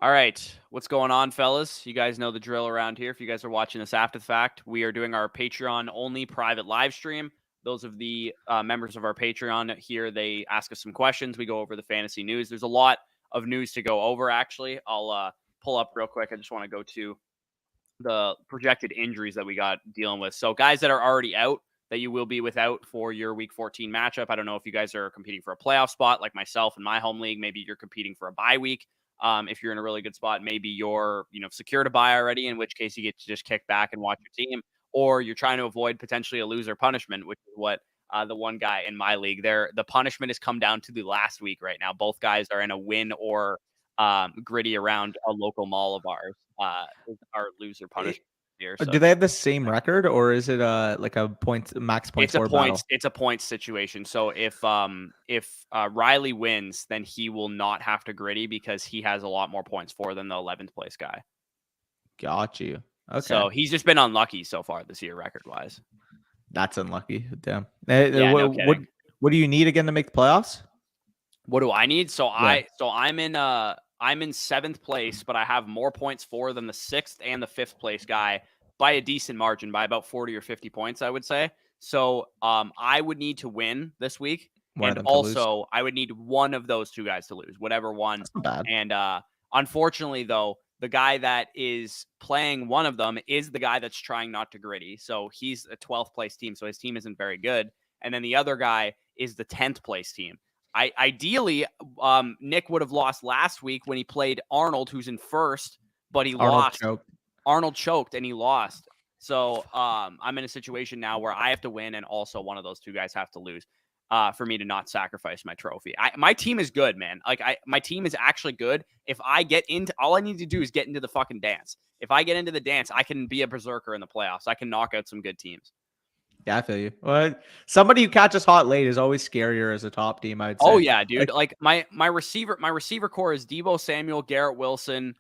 All right. What's going on, fellas? You guys know the drill around here. If you guys are watching this after the fact, we are doing our Patreon only private live stream. Those of the members of our Patreon here, they ask us some questions. We go over the fantasy news. There's a lot of news to go over, actually. I'll pull up real quick. I just want to go to the projected injuries that we got dealing with. So, guys that are already out, that you will be without for your week 14 matchup. I don't know if you guys are competing for a playoff spot like myself in my home league. Maybe you're competing for a bye week. If you're in a really good spot, maybe you're, secured a bye already, in which case you get to just kick back and watch your team, or you're trying to avoid potentially a loser punishment, which is what the one guy in my league there, the punishment has come down to the last week right now. Both guys are in a win or gritty around a local mall of ours, our loser It- punishment here. So Do they have the same record, or is it like a max point score battle? it's a points situation. So if Riley wins, then he will not have to gritty because he has a lot more points for than the 11th place guy. Got you. Okay. So he's just been unlucky so far this year, record wise. That's unlucky. Damn. Yeah, no kidding. What do you need again to make the playoffs? What do I need? So Yeah. I'm in 7th place, but I have more points for than the 6th and the 5th place guy by a decent margin, by about 40 or 50 points, I would say. So I would need to win this week. And also I would need one of those two guys to lose, whatever one. That's not bad. And unfortunately, though, the guy that is playing one of them is the guy that's trying not to gritty. So he's a 12th place team. So his team isn't very good. And then the other guy is the 10th place team. Ideally, Nick would have lost last week when he played Arnold, who's in first, but he lost. Arnold choked and he lost. So I'm in a situation now where I have to win, and also one of those two guys have to lose for me to not sacrifice my trophy. My team is good, man. My team is actually good. If I get into, all I need to do is get into the fucking dance. If I get into the dance, I can be a berserker in the playoffs. I can knock out some good teams. Yeah, I feel you. Well, somebody who catches hot late is always scarier as a top team, I'd say. Oh yeah, dude. Like my receiver core is Deebo Samuel, Garrett Wilson,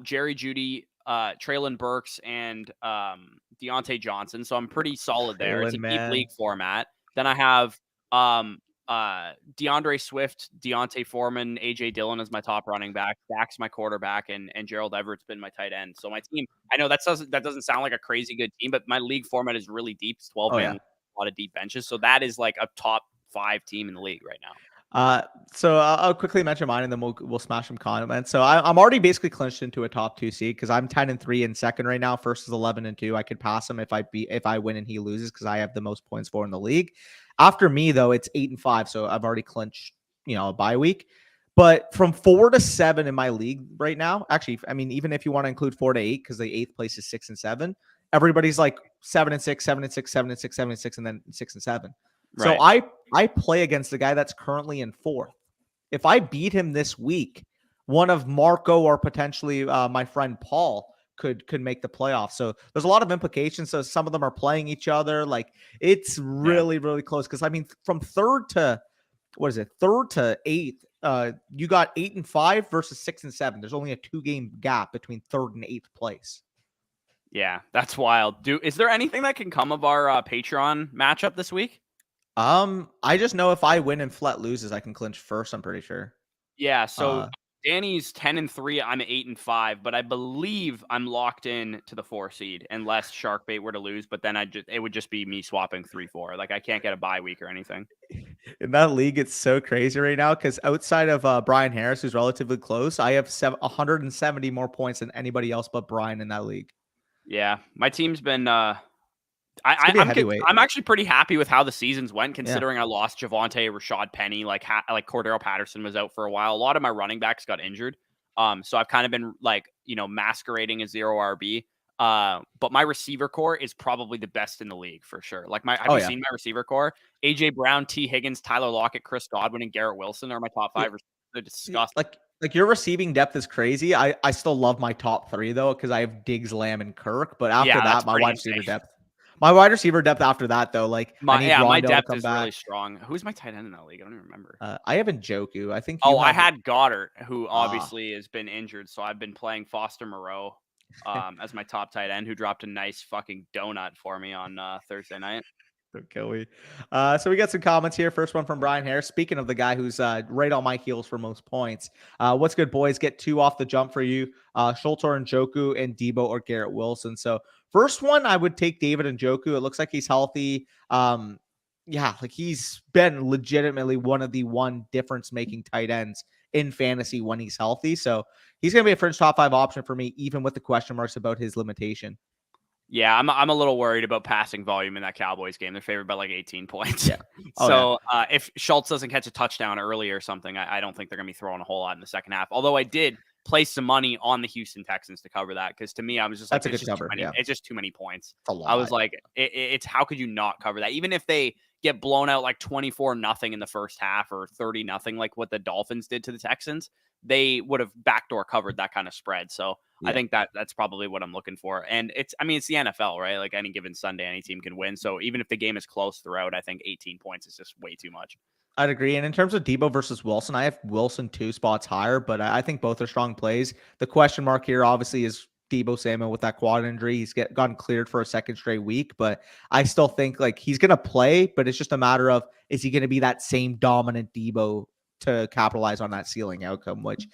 Jerry Jeudy, Traylon Burks, and Deontay Johnson. So I'm pretty solid there. It's a deep league format. Then I have DeAndre Swift, Deontay Foreman, AJ Dillon as my top running back. Dak's my quarterback, and Gerald Everett's been my tight end. So my team, I know that doesn't sound like a crazy good team, but my league format is really deep. It's 12 man, a lot of deep benches. So that is like a top 5 team in the league right now. So I'll quickly mention mine, and then we'll smash some comments. So I'm already basically clinched into a top 2 seed because I'm 10-3 in second right now. First is 11-2. I could pass him if I win and he loses because I have the most points for in the league. After me though, it's 8-5. So I've already clinched, a bye week. But from 4 to 7 in my league right now, actually, I mean, even if you want to include 4 to 8, because the 8th place is 6 and 7, everybody's like 7 and 6, 7 and 6, 7 and 6, 7 and 6, and then 6 and 7. Right. So I play against the guy that's currently in 4th. If I beat him this week, one of Marco or potentially my friend Paul could make the playoffs. So there's a lot of implications. So some of them are playing each other. Like it's really, really close. Because I mean, from 3rd to 8th, you got 8 and 5 versus 6 and 7. There's only a 2-game gap between 3rd and 8th place. Yeah, that's wild. Is there anything that can come of our Patreon matchup this week? I just know if I win and Flet loses, I can clinch first. I'm pretty sure. Yeah. So Danny's 10-3. I'm 8-5, but I believe I'm locked in to the 4 seed unless Sharkbait were to lose. But then it would just be me swapping 3-4. Like I can't get a bye week or anything. In that league, it's so crazy right now because outside of Brian Harris, who's relatively close, I have 170 more points than anybody else but Brian in that league. Yeah, my team's been. I'm actually pretty happy with how the seasons went, considering I lost Javonte, Rashad Penny, like Cordero Patterson was out for a while. A lot of my running backs got injured, so I've kind of been masquerading as 0 RB. But my receiver core is probably the best in the league for sure. Like have you seen my receiver core? AJ Brown, T Higgins, Tyler Lockett, Chris Godwin, and Garrett Wilson are my top 5 receivers. They're disgusting. Like your receiving depth is crazy. I still love my top 3 though, because I have Diggs, Lamb, and Kirk. But after that, my wide receiver depth. My wide receiver depth after that though, like my depth is really strong. Who's my tight end in that league? I don't even remember. I have Njoku. I think. I had Goddard, who obviously has been injured, so I've been playing Foster Moreau as my top tight end, who dropped a nice fucking donut for me on Thursday night. Don't kill me. So we got some comments here. First one from Brian Harris. Speaking of the guy who's right on my heels for most points. What's good, boys? Get 2 off the jump for you. Schultz or Njoku and Debo or Garrett Wilson. So first one, I would take David Njoku. It looks like he's healthy. Yeah, like he's been legitimately one of the difference-making tight ends in fantasy when he's healthy. So he's going to be a fringe top 5 option for me, even with the question marks about his limitation. Yeah, I'm a little worried about passing volume in that Cowboys game. They're favored by like 18 points. Yeah. If Schultz doesn't catch a touchdown early or something, I don't think they're going to be throwing a whole lot in the second half. Although I did place some money on the Houston Texans to cover that, because to me, I was just like, That's a good cover. It's just too many points. It's a lot. I was like, it's how could you not cover that? Even if they get blown out like 24-0 in the first half or 30-0, like what the Dolphins did to the Texans, they would have backdoor covered that kind of spread. So yeah. I think that's probably what I'm looking for. And it's the NFL, right? Like any given Sunday, any team can win. So even if the game is close throughout, I think 18 points is just way too much. I'd agree. And in terms of Debo versus Wilson, I have Wilson 2 spots higher, but I think both are strong plays. The question mark here obviously is Debo Samuel with that quad injury. He's gotten cleared for a second straight week, but I still think like he's going to play, but it's just a matter of, is he going to be that same dominant Debo to capitalize on that ceiling outcome, which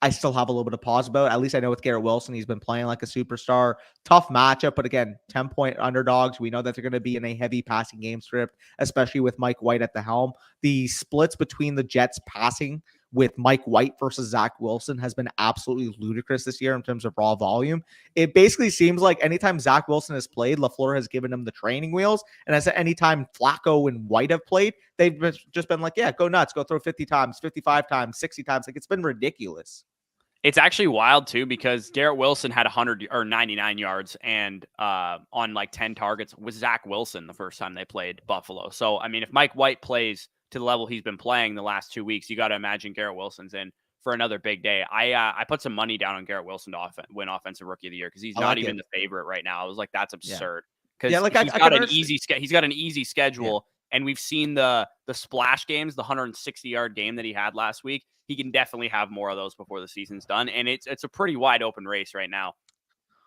I still have a little bit of pause about. At least I know with Garrett Wilson, he's been playing like a superstar. Tough matchup, but again, 10-point underdogs. We know that they're going to be in a heavy passing game script, especially with Mike White at the helm. The splits between the Jets passing with Mike White versus Zach Wilson has been absolutely ludicrous this year in terms of raw volume. It basically seems like anytime Zach Wilson has played, LaFleur has given him the training wheels. And as anytime Flacco and White have played, they've just been like, yeah, go nuts, go throw 50 times, 55 times, 60 times. Like it's been ridiculous. It's actually wild too, because Garrett Wilson had 100 or 99 yards and on like 10 targets with Zach Wilson the first time they played Buffalo. So, I mean, if Mike White plays to the level he's been playing the last 2 weeks, you got to imagine Garrett Wilson's in for another big day. I put some money down on Garrett Wilson to win Offensive Rookie of the Year because he's not even the favorite right now. I was like, that's absurd. Because he's got an easy schedule. Yeah. And we've seen the splash games, the 160-yard game that he had last week. He can definitely have more of those before the season's done. And it's a pretty wide open race right now,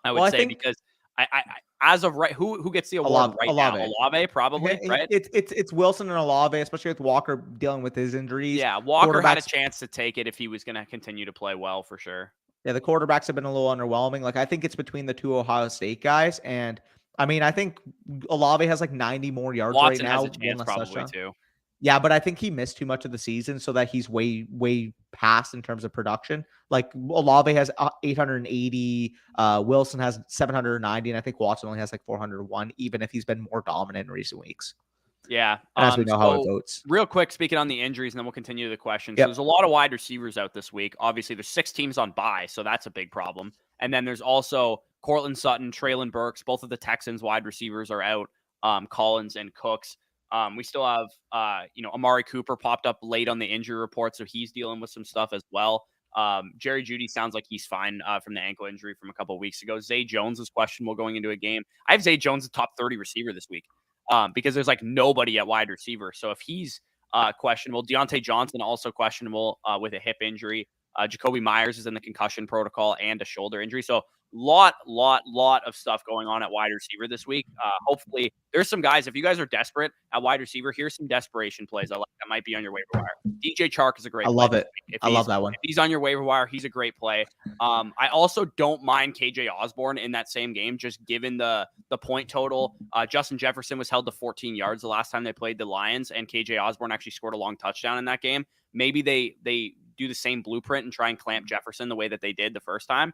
I would say, because I as of right, who gets the award now? Olave, probably, right? It's Wilson and Olave, especially with Walker dealing with his injuries. Yeah, Walker had a chance to take it if he was going to continue to play well, for sure. Yeah, the quarterbacks have been a little underwhelming. Like, I think it's between the 2 Ohio State guys. And, I mean, I think Olave has like 90 more yards Watson right now. Has a chance probably too. Yeah, but I think he missed too much of the season so that he's way past in terms of production. Like Olave has 880, Wilson has 790, and I think Watson only has like 401, even if he's been more dominant in recent weeks. Yeah. And as we know how it votes. Real quick, speaking on the injuries, and then we'll continue the questions. Yep. So there's a lot of wide receivers out this week. Obviously, there's 6 teams on bye, so that's a big problem. And then there's also Cortland Sutton, Treylon Burks. Both of the Texans wide receivers are out, Collins and Cooks. We still have, Amari Cooper popped up late on the injury report, so he's dealing with some stuff as well. Jerry Jeudy sounds like he's fine from the ankle injury from a couple of weeks ago. Zay Jones is questionable going into a game. I have Zay Jones, the top 30 receiver this week, because there's like nobody at wide receiver. So if he's questionable, Deontay Johnson also questionable with a hip injury. Jacoby Myers is in the concussion protocol and a shoulder injury. So lot of stuff going on at wide receiver this week. Hopefully there's some guys, if you guys are desperate at wide receiver, here's some desperation plays I like that might be on your waiver wire. DJ Chark is a great play. I love it. I love that one. If he's on your waiver wire, he's a great play. I also don't mind KJ Osborne in that same game, just given the point total. Justin Jefferson was held to 14 yards the last time they played the Lions, and KJ Osborne actually scored a long touchdown in that game. Maybe they do the same blueprint and try and clamp Jefferson the way that they did the first time.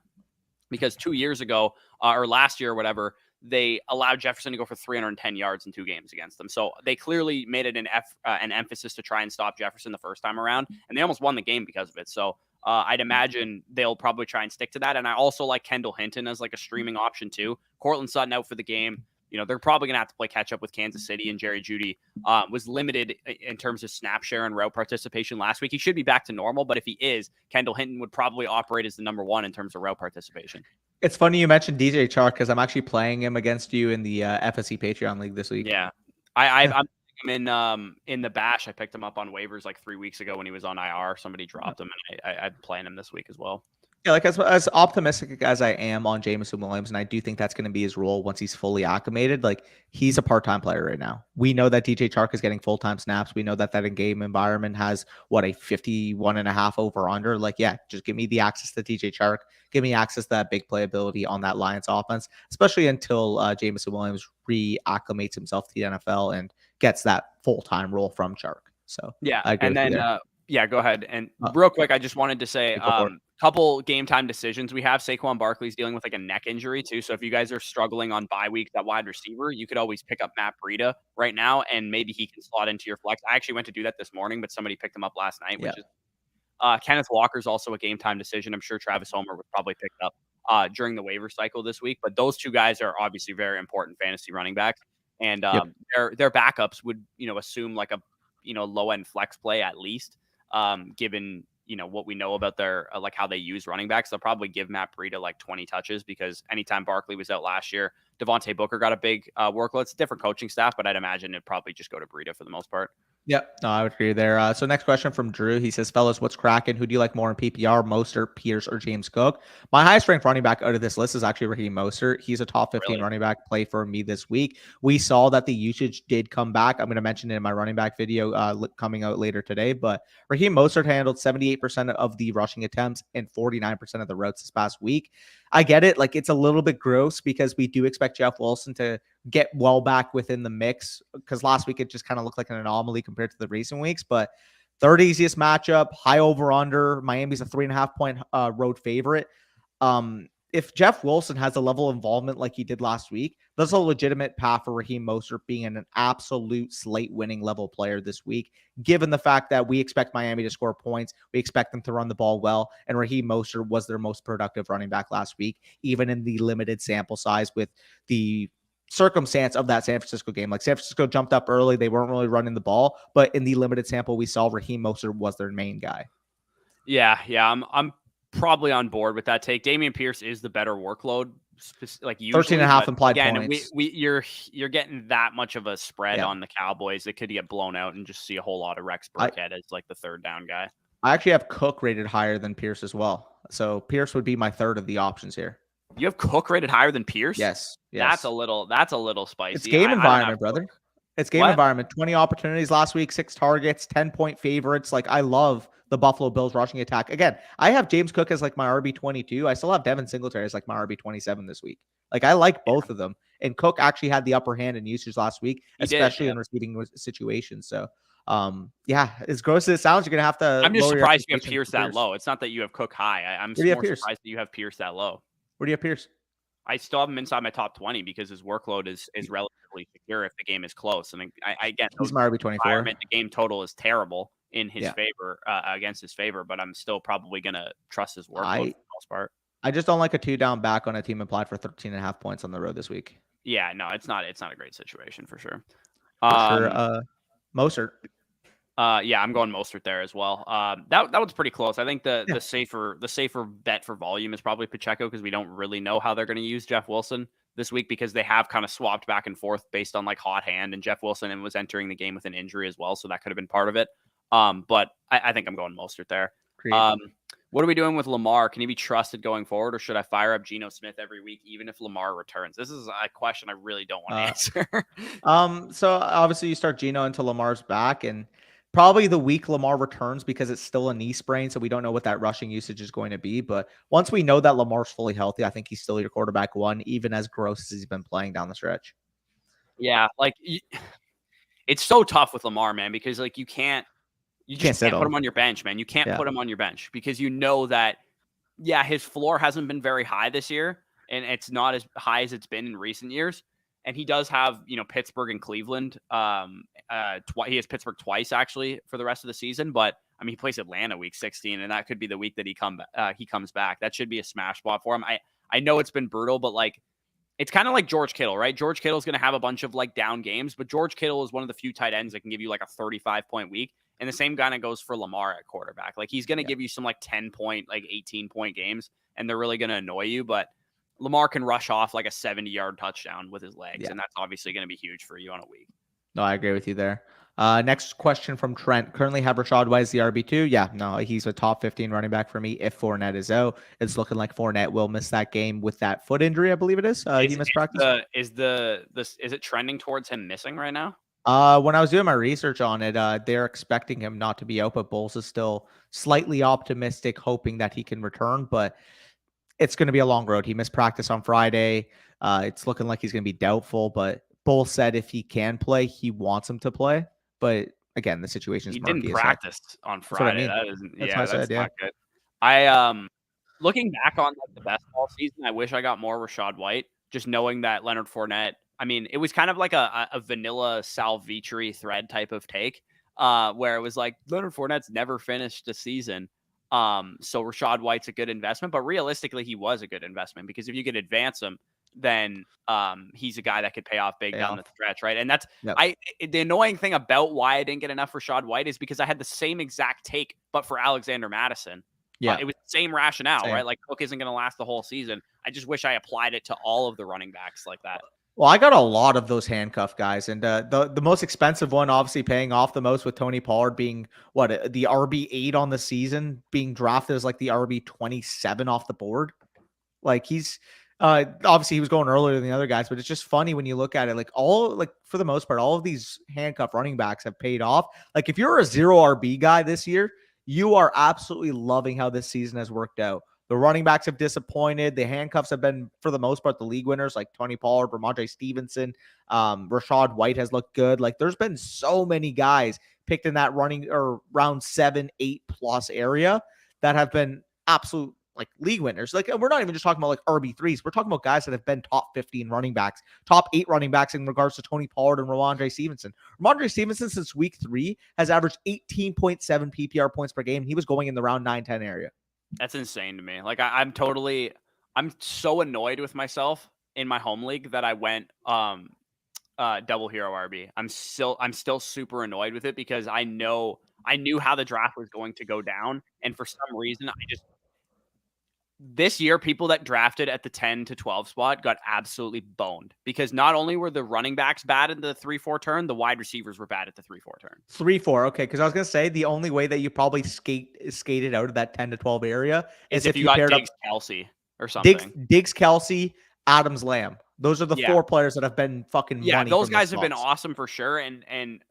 Because 2 years ago or last year or whatever, they allowed Jefferson to go for 310 yards in 2 games against them. So they clearly made it an emphasis to try and stop Jefferson the first time around, and they almost won the game because of it. So I'd imagine they'll probably try and stick to that. And I also like Kendall Hinton as like a streaming option too. Cortland Sutton out for the game. They're probably going to have to play catch up with Kansas City, and Jerry Jeudy was limited in terms of snap share and route participation last week. He should be back to normal, but if he is, Kendall Hinton would probably operate as the number 1 in terms of route participation. It's funny you mentioned DJ Chark because I'm actually playing him against you in the FSC Patreon League this week. Yeah, I'm in the bash. I picked him up on waivers like 3 weeks ago when he was on IR. Somebody dropped him, and I'm playing him this week as well. Yeah, like as optimistic as I am on Jameson Williams, and I do think that's going to be his role once he's fully acclimated. Like he's a part-time player right now. We know that DJ Chark is getting full-time snaps. We know that in-game environment has a 51.5 over under. Like, yeah, just give me the access to DJ Chark. Give me access to that big playability on that Lions offense, especially until Jameson Williams reacclimates himself to the NFL and gets that full-time role from Chark. So Yeah, I agree and with you then there. yeah, go ahead. And real quick, I just wanted to say, Go for it. couple game time decisions we have. Saquon Barkley's dealing with like a neck injury too. So if you guys are struggling on bye weeks at wide receiver, you could always pick up Matt Breida right now, and maybe he can slot into your flex. I actually went to do that this morning, but somebody picked him up last night, which is Kenneth Walker's also a game time decision. I'm sure Travis Homer was probably picked up during the waiver cycle this week, but those two guys are obviously very important fantasy running backs, and their backups would assume like a low end flex play at least, given what we know about their like how they use running backs. They'll probably give Matt Breida like 20 touches because anytime Barkley was out last year, Devontae Booker got a big workload. It's a different coaching staff, but I'd imagine it'd probably just go to Breida for the most part. Yep. No, I would agree there. So next question from Drew. He says, fellas, what's cracking? Who do you like more in PPR, Mostert, Pierce, or James Cook? My highest ranked running back out of this list is actually Raheem Mostert. He's a top 15 running back play for me this week. We saw that the usage did come back. I'm going to mention it in my running back video coming out later today, but Raheem Mostert handled 78% of the rushing attempts and 49% of the routes this past week. I get it. Like it's a little bit gross because we do expect Jeff Wilson to get well back within the mix because last week it just kind of looked like an anomaly compared to the recent weeks. But third easiest matchup, high over under. Miami's a 3.5 point road favorite. If Jeff Wilson has a level of involvement like he did last week, there's a legitimate path for Raheem Mostert being an absolute slate winning level player this week, given the fact that we expect Miami to score points. We expect them to run the ball well. And Raheem Mostert was their most productive running back last week, even in the limited sample size with the circumstance of that San Francisco game. Like San Francisco jumped up early. They weren't really running the ball, but in the limited sample we saw, Raheem Mostert was their main guy. Yeah. I'm probably on board with that take. Dameon Pierce is the better workload, like usually 13.5 implied again, points. You're getting that much of a spread on the Cowboys. It could get blown out and just see a whole lot of Rex Burkhead as like the third down guy. I actually have Cook rated higher than Pierce as well. So Pierce would be my third of the options here. You have Cook rated higher than Pierce? Yes. That's a little spicy. It's game environment, brother. It's game environment. 20 opportunities last week, 6 targets, 10-point favorites. Like I love the Buffalo Bills rushing attack. Again, I have James Cook as like my RB22. I still have Devin Singletary as like my RB27 this week. Like I like both of them. And Cook actually had the upper hand in usage last week, especially in receiving situations. So as gross as it sounds, you're gonna have to. I'm just surprised you have Pierce that low. It's not that you have Cook high. I'm more surprised that you have Pierce that low. Where do you have Pierce? I still have him inside my top 20 because his workload is relatively secure if the game is close. And I get he's my RB24. The game total is terrible in his favor against his favor, but I'm still probably gonna trust his workload for the most part. I just don't like a 2-down back on a team applied for 13.5 points on the road this week. Yeah, no, it's not a great situation for sure. Mostert. I'm going Mostert there as well. That was pretty close. I think the safer bet for volume is probably Pacheco because we don't really know how they're going to use Jeff Wilson this week because they have kind of swapped back and forth based on like hot hand, and Jeff Wilson was entering the game with an injury as well, so that could have been part of it. But I think I'm going Mostert there. What are we doing with Lamar? Can he be trusted going forward, or should I fire up Geno Smith every week, even if Lamar returns? This is a question I really don't want to answer. So obviously you start Geno until Lamar's back, and probably the week Lamar returns because it's still a knee sprain, so we don't know what that rushing usage is going to be. But once we know that Lamar's fully healthy, I think he's still your quarterback one, even as gross as he's been playing down the stretch. Yeah, like it's so tough with Lamar, man, because like you can't put him on your bench, man. You can't put him on your bench because you know that, his floor hasn't been very high this year, and it's not as high as it's been in recent years. And he does have, Pittsburgh and Cleveland. He has Pittsburgh twice actually for the rest of the season, but I mean, he plays Atlanta week 16, and that could be the week that he comes back. That should be a smash spot for him. I know it's been brutal, but like, it's kind of like George Kittle, right? George Kittle's going to have a bunch of like down games, but George Kittle is one of the few tight ends that can give you like a 35-point week. And the same kind of goes for Lamar at quarterback. Like he's going to give you some like 10-point, like 18-point games, and they're really going to annoy you. But Lamar can rush off like a 70-yard touchdown with his legs, and that's obviously going to be huge for you on a week. No, I agree with you there. Next question from Trent. Currently have Rashad White as the RB2. Yeah, no, he's a top 15 running back for me if Fournette is out. It's looking like Fournette will miss that game with that foot injury, I believe it is. He missed practice. Is it trending towards him missing right now? When I was doing my research on it, they're expecting him not to be out, but Bowles is still slightly optimistic, hoping that he can return, but it's going to be a long road. He missed practice on Friday. It's looking like he's going to be doubtful, but Bowles said if he can play, he wants him to play. But again, the situation is murky. He didn't practice on Friday. I mean. That's not good. I looking back on like the best ball season, I wish I got more Rashad White. Just knowing that Leonard Fournette. I mean, it was kind of like a vanilla Sal Vitri thread type of take, where it was like Leonard Fournette's never finished a season. So Rashad White's a good investment, but realistically, he was a good investment because if you could advance him, then he's a guy that could pay off big down the stretch, right? And that's the annoying thing about why I didn't get enough Rashad White is because I had the same exact take, but for Alexander Madison. Yeah, it was the same rationale, right? Like Cook isn't going to last the whole season. I just wish I applied it to all of the running backs like that. Well, I got a lot of those handcuff guys, and the most expensive one, obviously paying off the most with Tony Pollard being the RB8 on the season, being drafted as like the RB27 off the board. Like he's obviously he was going earlier than the other guys, but it's just funny when you look at it. Like for the most part, all of these handcuff running backs have paid off. Like if you're a 0 RB guy this year, you are absolutely loving how this season has worked out. The running backs have disappointed. The handcuffs have been, for the most part, the league winners like Tony Pollard, Ramondre Stevenson, Rashad White has looked good. Like there's been so many guys picked in that running or round 7, 8+ area that have been absolute like league winners. Like we're not even just talking about like RB3s. We're talking about guys that have been top 15 running backs, top 8 running backs in regards to Tony Pollard and Ramondre Stevenson. Ramondre Stevenson since week 3 has averaged 18.7 PPR points per game. He was going in the round 9-10 area. That's insane to me. Like I'm so annoyed with myself in my home league that I went double hero RB. I'm still super annoyed with it because I knew how the draft was going to go down, and for some reason this year, people that drafted at the 10 to 12 spot got absolutely boned because not only were the running backs bad in the 3-4 turn, the wide receivers were bad at the 3-4 turn. 3-4, okay. Because I was gonna say the only way that you probably skated out of that 10 to 12 area is if you got paired Diggs, up Kelsey or something. Diggs, Kelsey, Adams, Lamb. Those are the 4 players that have been fucking money. Those guys have been awesome for sure. And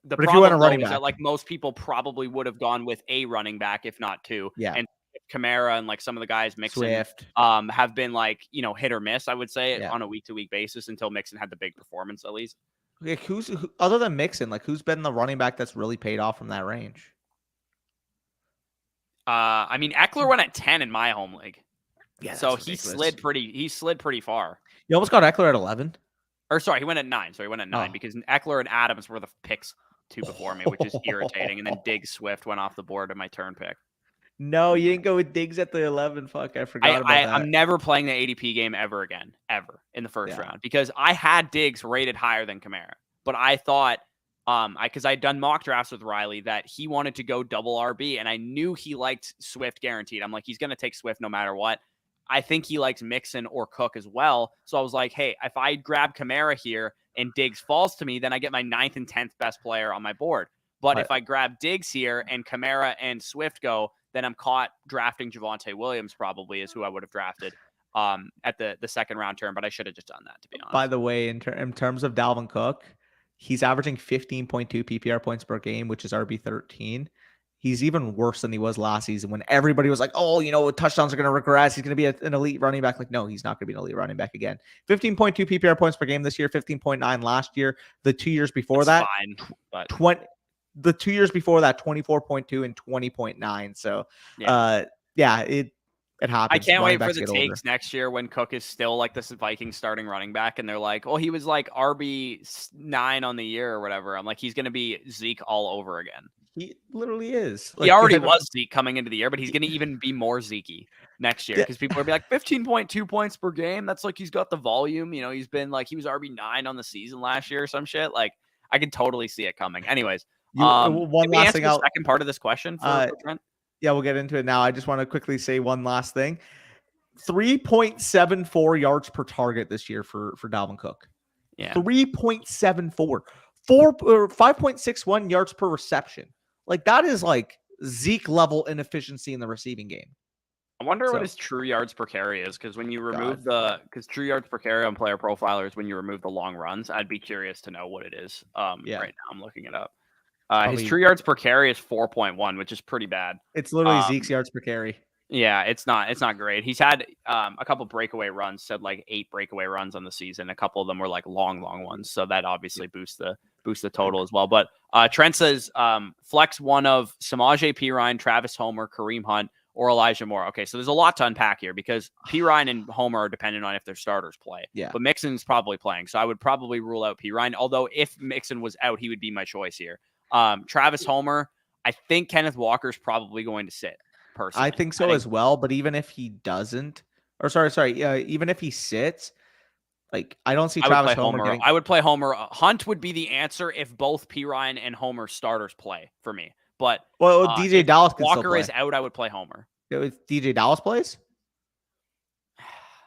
the problem if you want a running back, is that like most people probably would have gone with a running back, if not 2. Yeah. And Kamara and like some of the guys Mixon have been like, hit or miss, I would say, on a week-to-week basis until Mixon had the big performance at least. Okay, who other than Mixon, like who's been the running back that's really paid off from that range? I mean, Eckler went at 10 in my home league. Yeah, so he slid pretty far. You almost got Eckler at 11. Or sorry, he went at 9. So he went at 9 because Eckler and Adams were the picks 2 before me, which is irritating. And then Diggs Swift went off the board in my turn pick. No, you didn't go with Diggs at the 11. Fuck, I forgot about that. I'm never playing the ADP game ever again, ever in the first round because I had Diggs rated higher than Kamara, but I thought, because I'd done mock drafts with Riley that he wanted to go double RB, and I knew he liked Swift guaranteed. I'm like, he's going to take Swift no matter what. I think he likes Mixon or Cook as well. So I was like, hey, if I grab Kamara here and Diggs falls to me, then I get my 9th and 10th best player on my board. But if I grab Diggs here and Kamara and Swift go, then I'm caught drafting Javonte Williams probably is who I would have drafted at the second round turn, but I should have just done that, to be honest. By the way, in terms of Dalvin Cook, he's averaging 15.2 PPR points per game, which is RB13. He's even worse than he was last season when everybody was like, oh, touchdowns are going to regress. He's going to be an elite running back. Like, no, he's not going to be an elite running back again. 15.2 PPR points per game this year, 15.9 last year. The 2 years before That's that, fine, but... The 2 years before that, 24.2 and 20.9. So, it happens. I can't wait for the takes next year when Cook is still like this Vikings starting running back, and they're like, he was like RB9 on the year or whatever. I'm like, he's going to be Zeke all over again. He literally is. He already was Zeke coming into the year, but he's going to even be more Zeke next year because people are be like 15.2 points per game. That's like he's got the volume. He's been like he was RB9 on the season last year or some shit. Like I can totally see it coming. Anyways. One last thing. The second part of this question for Trent? Yeah, we'll get into it now. I just want to quickly say one last thing. 3.74 yards per target this year for Dalvin Cook. Yeah. 3.74. 5.61 yards per reception. Like that is like Zeke level inefficiency in the receiving game. I wonder what his true yards per carry is, because when you remove because true yards per carry on player profilers, when you remove the long runs, I'd be curious to know what it is. Right now I'm looking it up. His true yards per carry is 4.1, which is pretty bad. It's literally Zeke's yards per carry. Yeah, it's not great. He's had a couple breakaway runs, said like 8 breakaway runs on the season. A couple of them were like long ones, so that obviously boosts the total as well. But Trent says flex one of Samaje Perine, Travis Homer, Kareem Hunt, or Elijah Moore. Okay, so there's a lot to unpack here because Perine and Homer are dependent on if their starters play. Yeah. But Mixon's probably playing, so I would probably rule out Perine. Although if Mixon was out, he would be my choice here. Travis Homer, I think Kenneth Walker's probably going to sit. Personally. I think so as well. But even if he doesn't, or even if he sits, like I don't see Travis Homer. I would play Homer. Hunt would be the answer if both Perine and Homer starters play for me. But DJ Dallas Walker is out, I would play Homer. If DJ Dallas plays,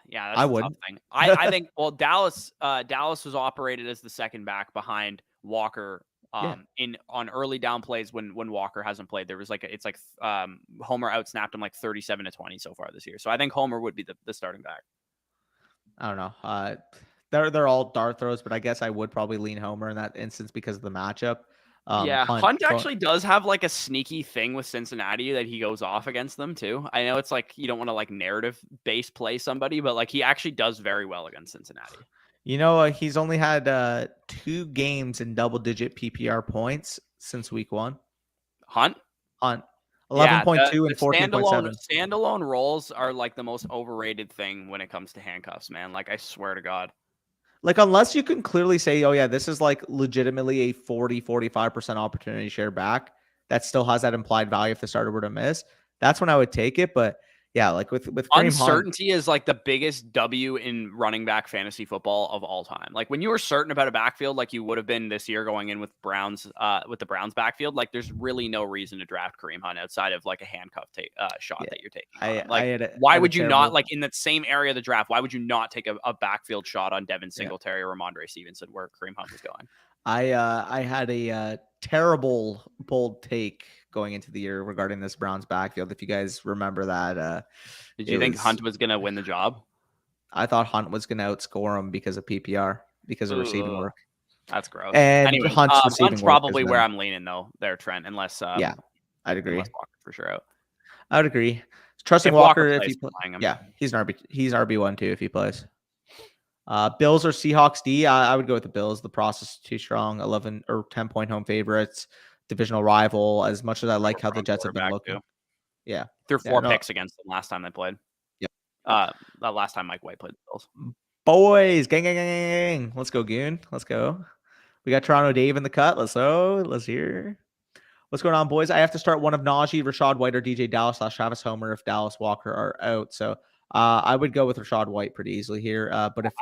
yeah, that's a tough thing. I think Dallas was operated as the second back behind Walker. On early down plays when Walker hasn't played, there was Homer outsnapped him like 37-20 so far this year. So I think Homer would be the starting back. I don't know. They're all dart throws, but I guess I would probably lean Homer in that instance because of the matchup. Hunt actually does have like a sneaky thing with Cincinnati that he goes off against them too. I know it's like you don't want to like narrative base play somebody, but like he actually does very well against Cincinnati. You know, he's only had 2 games in double-digit PPR points since week 1. Hunt 11.2 and 14.7. Standalone roles are like the most overrated thing when it comes to handcuffs, man. Like I swear to God. Like unless you can clearly say, oh yeah, this is like legitimately a 40-45% opportunity share back that still has that implied value if the starter were to miss. That's when I would take it, but. Yeah, like with uncertainty is like the biggest W in running back fantasy football of all time. Like when you were certain about a backfield, like you would have been this year going in with the Browns backfield, like there's really no reason to draft Kareem Hunt outside of like a handcuff shot that you're taking. Why would you not like in that same area of the draft? Why would you not take a backfield shot on Devin Singletary or Ramondre Stevenson where Kareem Hunt was going? I had a terrible bold take going into the year regarding this Browns backfield. If you guys remember that, did you think Hunt was going to win the job? I thought Hunt was going to outscore him because of PPR, because of receiving work. That's gross. And anyway, Hunt's probably where I'm leaning though, there, Trent. Unless I'd agree. Unless Walker for sure out. I would agree. Trusting Walker if he plays, he's an RB. He's RB1 too if he plays. Bills or Seahawks D. I would go with the Bills. The process is too strong. 11 or 10-point home favorites. Divisional rival. As much as I like how the Jets have been looking. Yeah. Threw 4 picks against them last time they played. Yeah. Last time Mike White played the Bills. Boys, gang. Let's go, Goon. Let's go. We got Toronto Dave in the cut. Let's hear. What's going on, boys? I have to start one of Najee, Rashad White, or DJ Dallas / Travis Homer if Dallas Walker are out. So I would go with Rashad White pretty easily here. But if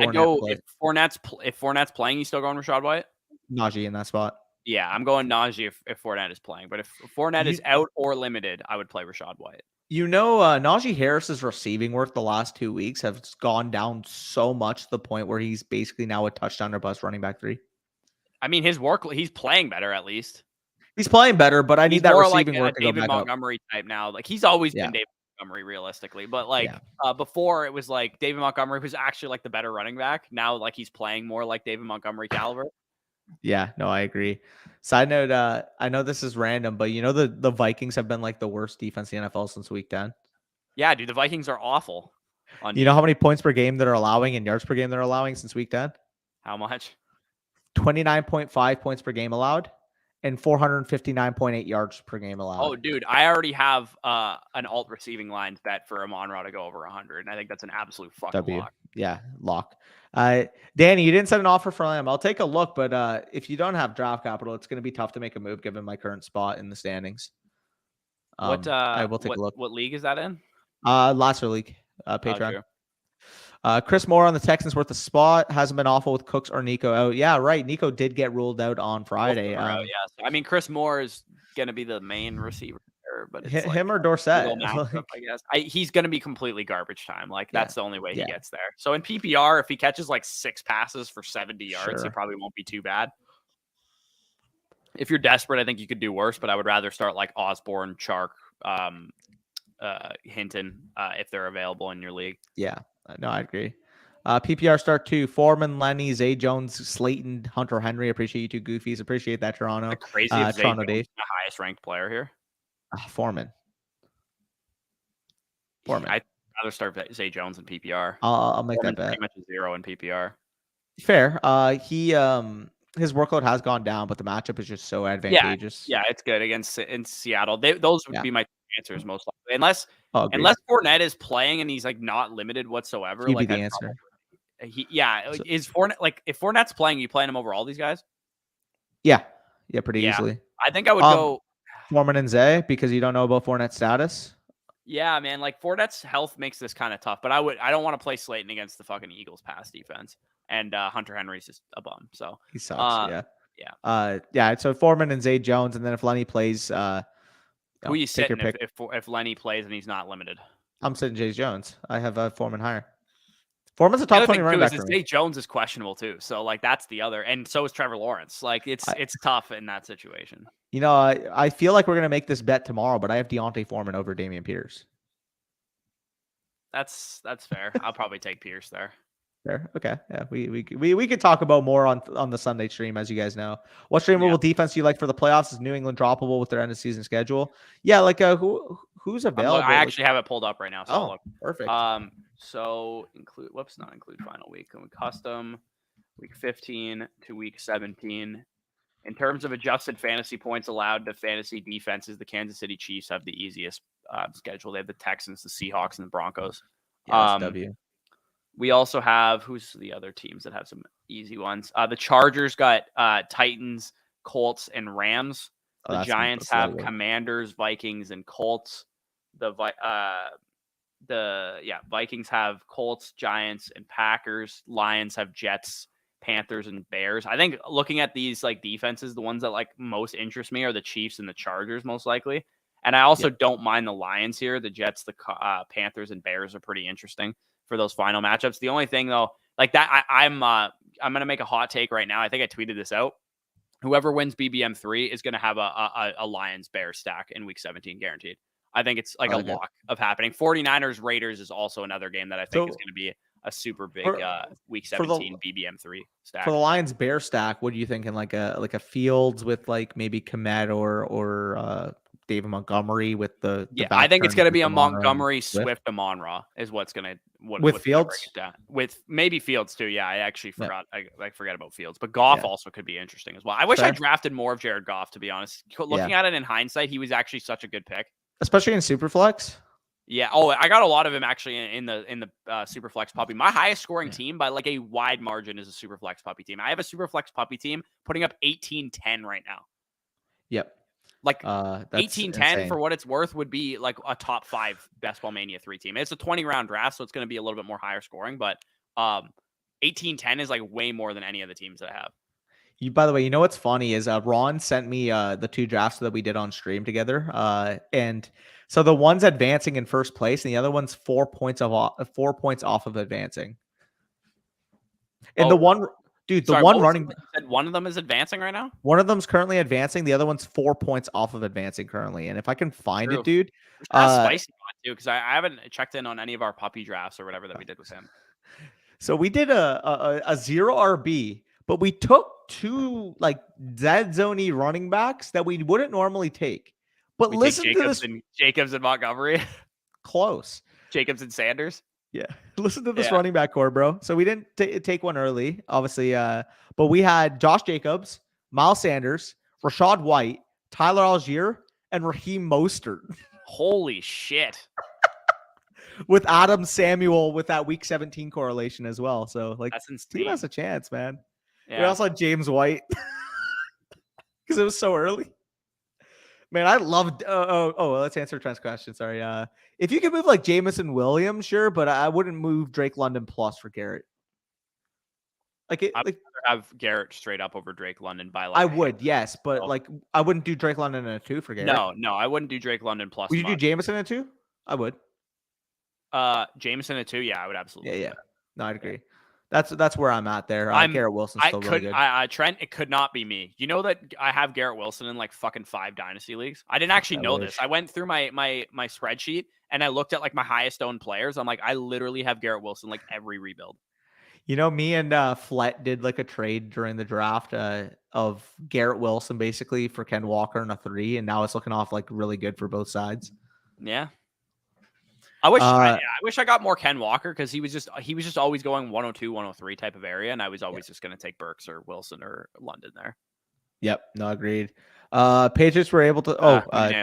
Fournette's playing, you still going Rashad White? Najee in that spot. Yeah, I'm going Najee if Fournette is playing. But if Fournette is out or limited, I would play Rashad White. You know, Najee Harris's receiving work the last 2 weeks have gone down so much to the point where he's basically now a touchdown or bust running back 3. I mean, he's playing better at least. He's playing better, but I need that receiving work to go back David Montgomery type now. Like he's always been David Montgomery realistically, but before it was like David Montgomery was actually like the better running back. Now like he's playing more like David Montgomery caliber. Yeah, no, I agree. Side note, I know this is random, but you know the Vikings have been like the worst defense in the NFL since week 10. Yeah, dude, the Vikings are awful. You know how many points per game they're allowing and yards per game they're allowing since week 10? How much? 29.5 points per game allowed and 459.8 yards per game allowed. Oh, dude, I already have an alt receiving line bet for Amon-Ra to go over 100, and I think that's an absolute fucking lock. Yeah, lock. Danny, you didn't set an offer for Lamb. I'll take a look, but if you don't have draft capital, it's going to be tough to make a move given my current spot in the standings. I will take a look. What league is that in? Lasso League, Patreon. Chris Moore on the Texans worth a spot. Hasn't been awful with Cooks or Nico out. Yeah, right. Nico did get ruled out on Friday. Yeah, I mean, Chris Moore is going to be the main receiver. But it's him or Dorsett, I guess he's going to be completely garbage time. Like that's the only way he gets there. So in PPR, if he catches like 6 passes for 70 yards, he probably won't be too bad. If you're desperate, I think you could do worse, but I would rather start like Osborne, Chark, Hinton, if they're available in your league. Yeah, no, I agree. PPR start 2, Foreman, Lenny, Zay Jones, Slayton, Hunter Henry. Appreciate you two goofies. Appreciate that, Toronto. It's crazy if Zay Toronto Jones Dave. is the highest ranked player here. Foreman. I'd rather start Zay Jones in PPR. I'll make Foreman's that bet. pretty much a 0 in PPR. Fair. His workload has gone down, but the matchup is just so advantageous. Yeah, it's good against in Seattle. Those would be my answers most likely, unless Fournette is playing and he's like not limited whatsoever. He'd like be the answer. Is Fournette like if Fournette's playing, you playing him over all these guys? Yeah, pretty easily. I think I would go Foreman and Zay because you don't know about Fournette's status. Yeah, man. Like Fournette's health makes this kind of tough, but I don't want to play Slayton against the fucking Eagles pass defense. And Hunter Henry's just a bum. So he sucks. So Foreman and Zay Jones, and then if Lenny plays, who are you sitting if Lenny plays and he's not limited? I'm sitting Zay Jones. I have Foreman higher. Foreman's a top 20 running back. Zay Jones is questionable too, so like that's the other, and so is Trevor Lawrence. Like it's tough in that situation. You know, I feel like we're gonna make this bet tomorrow, but I have Deontay Foreman over Damian Pierce. That's fair. I'll probably take Pierce there. Fair. Okay. Yeah. We could talk about more on the Sunday stream, as you guys know. What streamable defense do you like for the playoffs? Is New England droppable with their end of season schedule? Yeah, like who's available? I actually have it pulled up right now. So perfect. So not include final week. Custom week 15 to week 17. In terms of adjusted fantasy points allowed to fantasy defenses, the Kansas City Chiefs have the easiest schedule. They have the Texans, the Seahawks, and the Broncos. W. We also have, who's the other teams that have some easy ones? The Chargers got Titans, Colts, and Rams. The Giants have Commanders, Vikings, and Colts. Vikings have Colts, Giants, and Packers. Lions have Jets, Panthers, and Bears. I think looking at these like defenses, the ones that like most interest me are the Chiefs and the Chargers, most likely. And I also don't mind the Lions here. The Jets, the Panthers, and Bears are pretty interesting for those final matchups. The only thing though, like that, I'm gonna make a hot take right now. I think I tweeted this out. Whoever wins BBM 3 is gonna have a Lions Bears stack in week 17 guaranteed. I think it's like a lock of happening. 49ers Raiders is also another game that I think is going to be a super big week 17 BBM 3 stack. For the Lions Bear stack, what do you think in like a Fields with like maybe Komet or David Montgomery with the I think it's going to be a Montgomery Swift Amon-Ra is what's going to with Fields with maybe Fields too. Yeah, I actually forgot. I forget about Fields, but Goff also could be interesting as well. I wish I drafted more of Jared Goff, to be honest. Looking at it in hindsight, he was actually such a good pick, especially in Superflex. Yeah. Oh, I got a lot of him actually in the Superflex puppy. My highest scoring team by like a wide margin is a Superflex puppy team. I have a Superflex puppy team putting up 18-10 right now. Yep. Like 18-10 for what it's worth would be like a top 5 Best Ball Mania 3 team. It's a 20 round draft, so it's going to be a little bit more higher scoring, but 18-10 is like way more than any of the teams that I have. By the way, you know what's funny is Ron sent me the 2 drafts that we did on stream together. And so the one's advancing in first place and the other one's 4 points off of advancing. And running. You said one of them is advancing right now? One of them's currently advancing. The other one's 4 points off of advancing currently. And if I can find it, dude. Spicy too, because I haven't checked in on any of our puppy drafts or whatever that we did with him. So we did a 0 RB, but we took 2 like dead zone-y running backs that we wouldn't normally take. But listen to this. Jacobs and Montgomery. Close. Jacobs and Sanders. Yeah. Listen to this running back core, bro. So we didn't take one early, obviously. But we had Josh Jacobs, Miles Sanders, Rashad White, Tyler Algier, and Raheem Mostert. Holy shit. With Adam Samuel with that week 17 correlation as well. So like that's insane. Team has a chance, man. Yeah. We also had James White because it was so early. Man, I loved. Let's answer Trent's question. Sorry. If you could move like Jamison Williams, sure, but I wouldn't move Drake London plus for Garrett. I'd rather have Garrett straight up over Drake London by like. I would, yes, but like I wouldn't do Drake London in a 2 for Garrett. No, I wouldn't do Drake London plus. Would you do Jamison in a 2? I would. Jamison in a 2, yeah, I would absolutely. Yeah. No, I'd agree. That's where I'm at there. Garrett Wilson's still really good. Trent, it could not be me. You know that I have Garrett Wilson in like fucking 5 dynasty leagues. I didn't actually know this. I went through my spreadsheet and I looked at like my highest owned players. I'm like, I literally have Garrett Wilson like every rebuild. You know, me and Flett did like a trade during the draft of Garrett Wilson basically for Ken Walker and a 3, and now it's looking off like really good for both sides. Yeah. I wish I got more Ken Walker because he was just always going 102, 103 type of area, and I was always just going to take Burks or Wilson or London there. Yep, no, agreed. Patriots were able to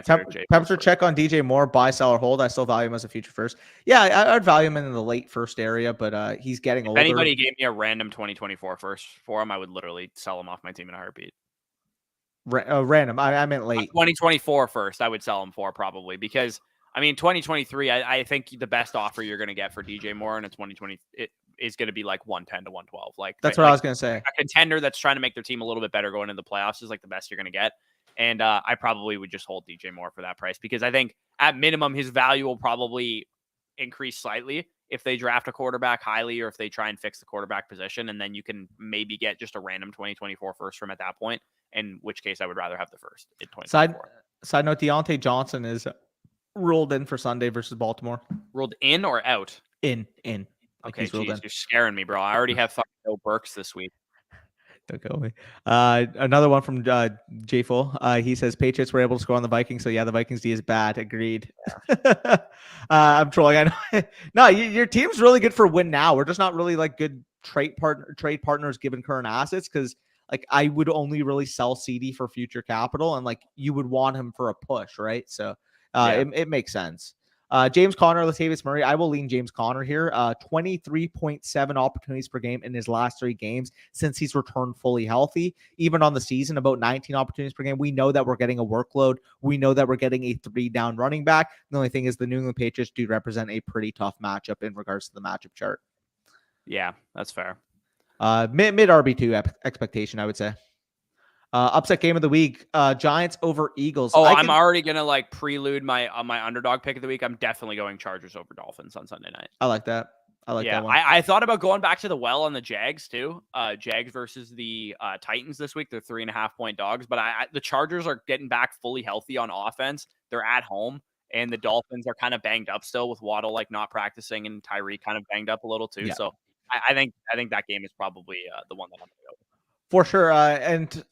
temperature check on DJ Moore, buy, sell, or hold. I still value him as a future first. Yeah, I'd value him in the late first area, but he's getting older. If anybody gave me a random 2024 first for him, I would literally sell him off my team in a heartbeat. Random. I meant late. 2024 first, I would sell him for probably because. I mean, 2023, I think the best offer you're going to get for DJ Moore in a 2020 is going to be like 110 to 112. Like that's what I was going to say. A contender that's trying to make their team a little bit better going into the playoffs is like the best you're going to get. And I probably would just hold DJ Moore for that price because I think at minimum his value will probably increase slightly if they draft a quarterback highly or if they try and fix the quarterback position. And then you can maybe get just a random 2024 first from at that point, in which case I would rather have the first in 2024. Side note, Deontay Johnson is ruled in for Sunday versus Baltimore. Ruled in or out? In. Like okay, geez, you're scaring me, bro. I already have fucking no Burks this week. Don't go away. Another one from J Full. He says Patriots were able to score on the Vikings, so yeah, the Vikings D is bad. Agreed. Yeah. I'm trolling. I know. No, your team's really good for win now. We're just not really like good trade partners given current assets because like I would only really sell CD for future capital, and like you would want him for a push, right? So. It makes sense. James Conner, Latavius Murray. I will lean James Conner here. 23.7 opportunities per game in his last 3 games since he's returned fully healthy. Even on the season, about 19 opportunities per game. We know that we're getting a workload. We know that we're getting a 3-down running back. The only thing is the New England Patriots do represent a pretty tough matchup in regards to the matchup chart. Yeah, that's fair. Mid RB2 expectation, I would say. Upset game of the week, Giants over Eagles. I'm already going to like prelude my underdog pick of the week. I'm definitely going Chargers over Dolphins on Sunday night. I like that. That one. I thought about going back to the well on the Jags too. Jags versus the Titans this week. They're 3.5-point dogs, but the Chargers are getting back fully healthy on offense. They're at home, and the Dolphins are kind of banged up still with Waddle like not practicing and Tyree kind of banged up a little too. Yeah. So I think that game is probably the one that I'm going to go with. For sure. And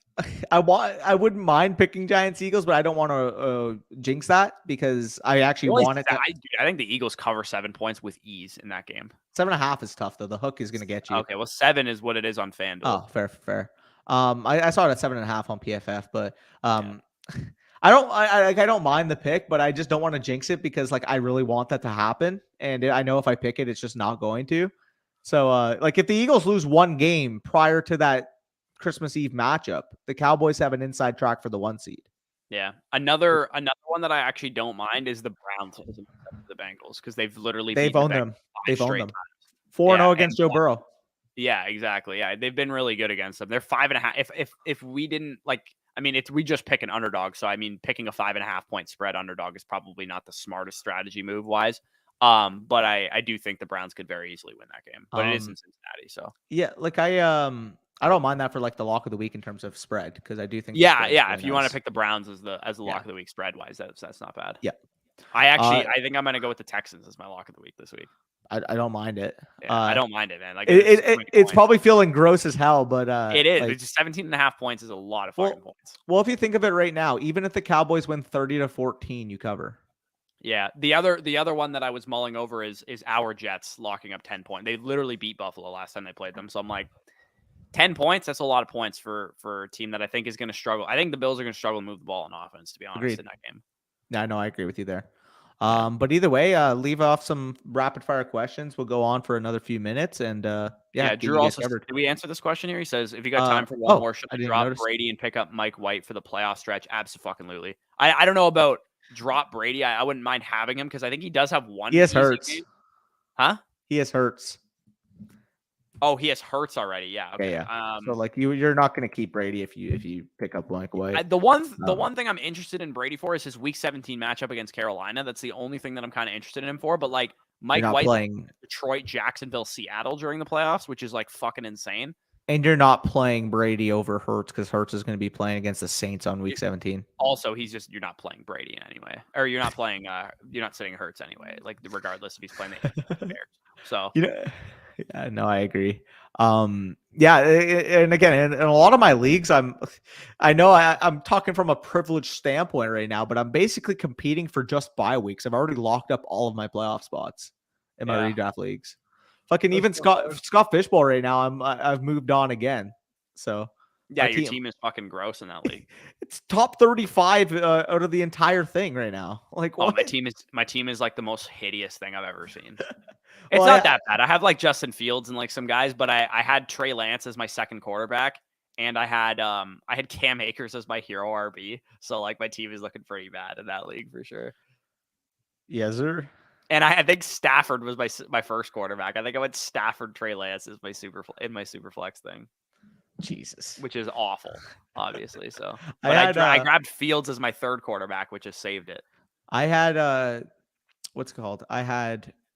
I wouldn't mind picking Giants Eagles, but I don't want to jinx that because I actually want it. I think the Eagles cover 7 points with ease in that game. 7.5 is tough though. The hook is going to get you. Okay, well 7 is what it is on FanDuel. Oh, fair. I saw it at 7.5 on PFF, but I don't mind the pick, but I just don't want to jinx it because like I really want that to happen, and I know if I pick it, it's just not going to. So like if the Eagles lose one game prior to that Christmas Eve matchup, the Cowboys have an inside track for the 1 seed. Yeah. Another one that I actually don't mind is the Browns as the Bengals because they've owned them. They've owned them. 4-0 against Joe Burrow. Yeah, exactly. Yeah, they've been really good against them. They're 5.5. If we didn't like, I mean, we just pick an underdog. So I mean, picking a 5.5-point spread underdog is probably not the smartest strategy move wise. But I do think the Browns could very easily win that game. But it is in Cincinnati, so yeah, like I don't mind that for like the lock of the week in terms of spread because I do think if you want to pick the Browns as the lock of the week spread wise, that's not bad. Yeah, I think I'm gonna go with the Texans as my lock of the week this week. I don't mind it. Yeah, I don't mind it, man. Like it's probably feeling gross as hell, but it is. Like, just 17.5 points is a lot of fucking points. Well, if you think of it right now, even if the Cowboys win 30-14, you cover. Yeah, the other one that I was mulling over is our Jets locking up 10 points. They literally beat Buffalo last time they played them, so I'm like. 10 points, that's a lot of points for a team that I think is going to struggle. I think the Bills are going to struggle to move the ball on offense, to be honest, in that game. Yeah, no, I agree with you there. But either way, leave off some rapid fire questions. We'll go on for another few minutes. And Drew also, did we answer this question here? He says, if you got time for one more, should I drop Brady and pick up Mike White for the playoff stretch? Abso-fucking-lutely. I don't know about drop Brady. I wouldn't mind having him because I think he does have one. He has Hurts. Game. Huh? He has Hurts. Oh, he has Hurts already. Yeah. Okay. Yeah. So like you're not going to keep Brady if you pick up Mike White. The one thing I'm interested in Brady for is his Week 17 matchup against Carolina. That's the only thing that I'm kind of interested in him for. But like Mike not White playing, Detroit, Jacksonville, Seattle during the playoffs, which is like fucking insane. and you're not playing Brady over Hurts because Hurts is going to be playing against the Saints on Week 17. Also, you're not playing Brady anyway, or you're not sitting Hurts anyway. Like regardless if he's playing the Bears. So Yeah, no, I agree. Yeah, and again, in a lot of my leagues, I'm talking from a privileged standpoint right now, but I'm basically competing for just bye weeks. I've already locked up all of my playoff spots in my redraft leagues. Fucking even Scott Fishbowl right now. I've moved on again. So yeah, your team is fucking gross in that league. It's top 35 out of the entire thing right now. Like, what? My team is like the most hideous thing I've ever seen. It's not that bad. I have like Justin Fields and like some guys, but I had Trey Lance as my second quarterback, and I had Cam Akers as my hero RB. So like my team is looking pretty bad in that league for sure. Yes, sir. And I think Stafford was my first quarterback. I think I went Stafford, Trey Lance as my super flex thing. Jesus, which is awful, obviously. So, but I grabbed Fields as my third quarterback, which has saved it. I had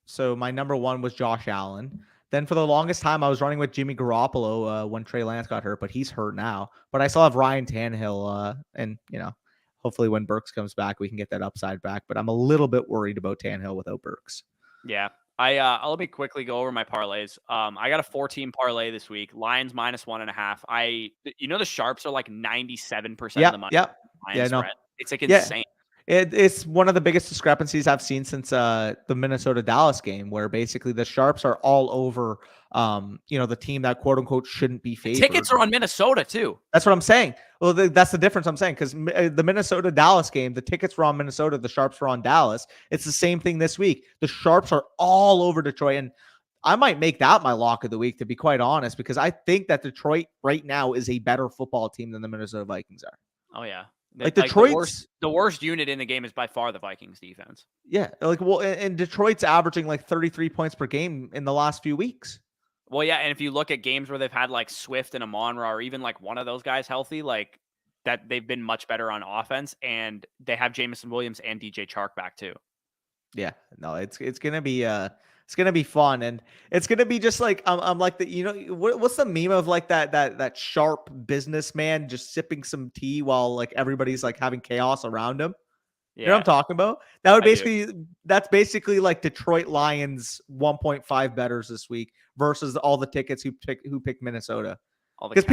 so my number one was Josh Allen. Then for the longest time, I was running with Jimmy Garoppolo when Trey Lance got hurt, but he's hurt now. But I still have Ryan Tannehill, and hopefully when Burks comes back, we can get that upside back. But I'm a little bit worried about Tannehill without Burks. Yeah. I'll let me quickly go over my parlays. I got a 4-team parlay this week. Lions -1.5. The sharps are like 97% of the money. Yep. Lions spread. It's like insane. It's one of the biggest discrepancies I've seen since the Minnesota-Dallas game, where basically the sharps are all over, the team that quote unquote shouldn't be favored. Tickets are on Minnesota too. That's what I'm saying. Well, that's the difference I'm saying, because the Minnesota-Dallas game, the tickets were on Minnesota, the sharps were on Dallas. It's the same thing this week. The sharps are all over Detroit, and I might make that my lock of the week, to be quite honest, because I think that Detroit right now is a better football team than the Minnesota Vikings are. Oh yeah. Like Detroit's the worst unit in the game is by far the Vikings defense. Yeah, and Detroit's averaging like 33 points per game in the last few weeks. Well, yeah, and if you look at games where they've had like Swift and Amon-Ra, or even like one of those guys healthy, like that, they've been much better on offense, and they have Jameson Williams and DJ Chark back too. Yeah, no, it's gonna be it's gonna be fun, and it's gonna be just like I'm like what's the meme of like that sharp businessman just sipping some tea while like everybody's like having chaos around him. Yeah. You know what I'm talking about? That's basically like Detroit Lions 1.5 bettors this week versus all the tickets who picked Minnesota. Because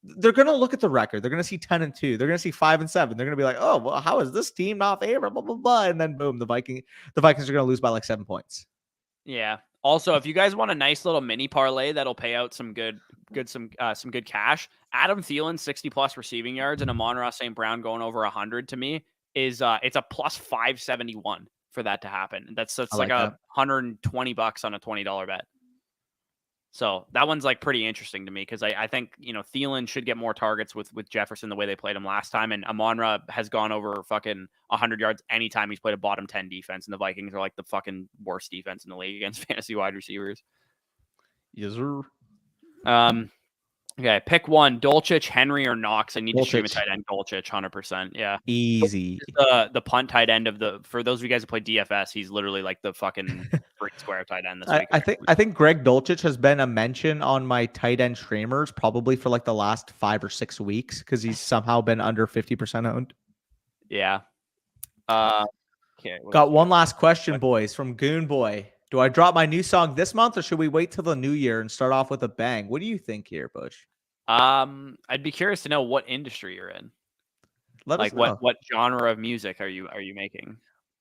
they're gonna look at the record. They're gonna see 10-2. They're gonna see 5-7. They're gonna be like, oh, well, how is this team not favored? Blah blah blah. And then boom, the Vikings are gonna lose by like 7 points. Yeah. Also, if you guys want a nice little mini parlay that'll pay out some good cash, Adam Thielen 60+ receiving yards and Amon-Ra St. Brown going over 100 to me is it's a plus 571 for that to happen. That's like $120 on a $20 bet. So that one's like pretty interesting to me, because I think Thielen should get more targets with Jefferson the way they played him last time, and Amon-Ra has gone over fucking 100 yards anytime he's played a bottom 10 defense, and the Vikings are like the fucking worst defense in the league against fantasy wide receivers. Yes, sir. Okay, pick one: Dulcich, Henry, or Knox. I need to stream a tight end. Dulcich, 100%. Yeah, easy. The punt tight end for those of you guys who play DFS, he's literally like the fucking free square tight end this week. I think Greg Dulcich has been a mention on my tight end streamers probably for like the last 5 or 6 weeks, because he's somehow been under 50% owned. Yeah. Okay. Got one last question, boys, from Goon Boy. Do I drop my new song this month, or should we wait till the new year and start off with a bang? What do you think here, Bush? I'd be curious to know what industry you're in. Let us know. What genre of music are you making?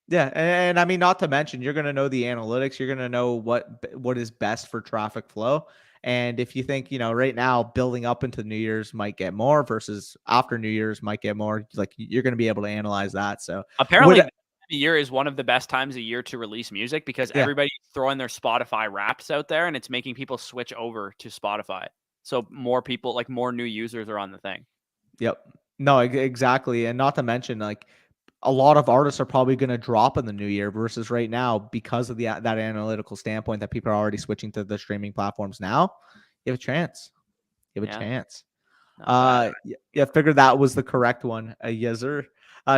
Yeah, and I mean, not to mention, you're going to know the analytics. You're going to know what is best for traffic flow. And if you think, right now building up into New Year's might get more versus after New Year's might get more, like you're going to be able to analyze that. So apparently the year is one of the best times of year to release music, because everybody's throwing their Spotify Wraps out there, and it's making people switch over to Spotify. So more people, like more new users, are on the thing. Yep. No, exactly. And not to mention, like a lot of artists are probably going to drop in the new year versus right now, because of that analytical standpoint that people are already switching to the streaming platforms now. You have a chance. You have a chance. Yeah, figured that was the correct one. Yes, sir.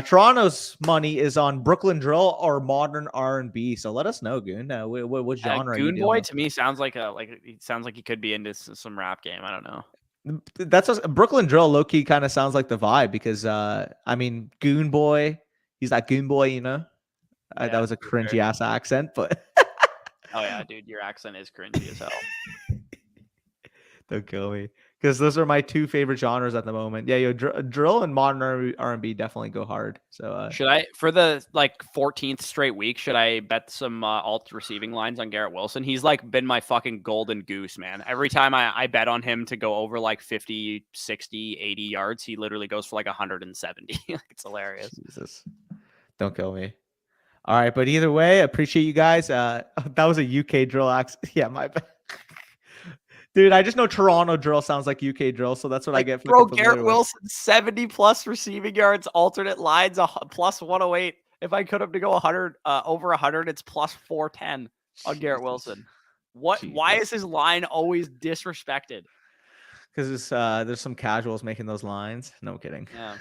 Toronto's money is on Brooklyn Drill or modern R&B. So let us know, Goon. What genre are you Goon dealing Boy with? to me sounds like it sounds like he could be into some rap game. I don't know. That's Brooklyn Drill low key kind of sounds like the vibe because I mean Goon Boy, he's that Goon Boy, you know. That Yeah, was a for sure. cringy ass accent, but Oh yeah, dude, your accent is cringy as hell. don't kill me because those are my two favorite genres at the moment. Yeah, drill and modern R&B definitely go hard. So Should I, for the 14th straight week, should I bet some alt receiving lines on Garrett Wilson? He's been my fucking golden goose, man. Every time I bet on him to go over 50, 60, 80 yards, he literally goes for 170. It's hilarious. Jesus, don't kill me. All right, but either way, appreciate you guys. That was a UK drill accent. Yeah, my bad. Dude, I just know Toronto drill sounds like UK drill, so that's what I get for bro, the Garrett Wilson, 70 plus receiving yards, alternate lines, plus 108. If I could have to go 100, over 100, it's plus 410 on Garrett Wilson. Why is his line always disrespected? Because there's some casuals making those lines. No kidding. Yeah.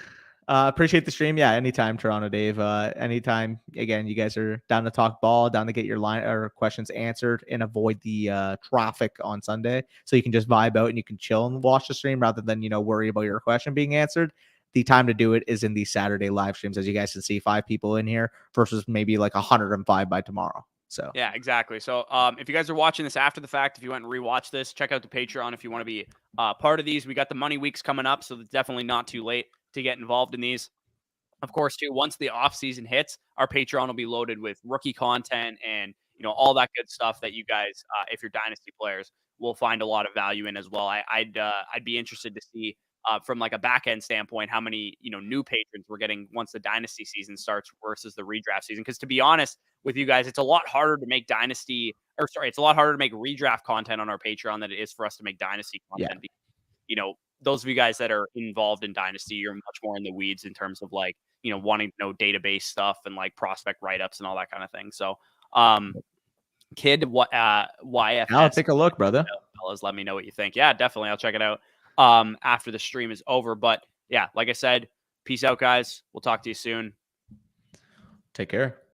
Appreciate the stream. Yeah, anytime, Toronto Dave. Anytime. Again, you guys are down to talk ball, down to get your line or questions answered, and avoid the traffic on Sunday, so you can just vibe out and you can chill and watch the stream rather than worry about your question being answered. The time to do it is in these Saturday live streams, as you guys can see, 5 people in here versus maybe 105 by tomorrow. So yeah, exactly. So if you guys are watching this after the fact, if you went and rewatch this, check out the Patreon if you want to be part of these. We got the money weeks coming up, so it's definitely not too late to get involved in these. Of course, too, once the off season hits, our Patreon will be loaded with rookie content and all that good stuff that you guys, if you're Dynasty players, will find a lot of value in as well. I'd be interested to see from a back end standpoint how many new patrons we're getting once the Dynasty season starts versus the redraft season. Because to be honest with you guys, it's a lot harder to make it's a lot harder to make redraft content on our Patreon than it is for us to make Dynasty content. Yeah. Those of you guys that are involved in Dynasty, you're much more in the weeds in terms of wanting to know database stuff and prospect write-ups and all that kind of thing. So, Kid, YFS. I'll take a look, brother. Fellas, let me know what you think. Yeah, definitely. I'll check it out after the stream is over. But yeah, like I said, peace out, guys. We'll talk to you soon. Take care.